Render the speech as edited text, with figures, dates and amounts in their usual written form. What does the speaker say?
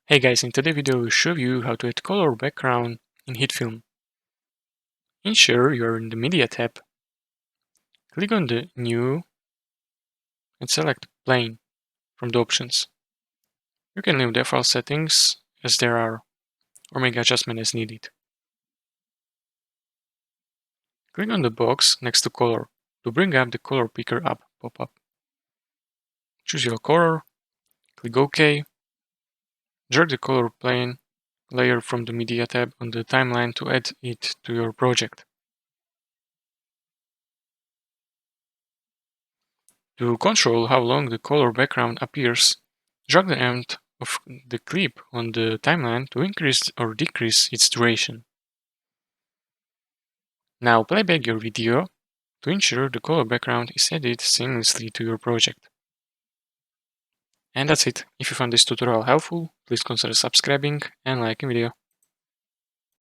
Hey guys, in today's video I will show you how to add color background in Hitfilm. Ensure you are in the Media tab, click on the New and select Plain from the options. You can leave default settings as there are, or make adjustment as needed. Click on the box next to Color to bring up the Color Picker pop-up. Choose your color, click OK, drag the color plane layer from the Media tab on the timeline to add it to your project. To control how long the color background appears, drag the end of the clip on the timeline to increase or decrease its duration. Now play back your video to ensure the color background is added seamlessly to your project. And that's it. If you found this tutorial helpful, please consider subscribing and liking the video.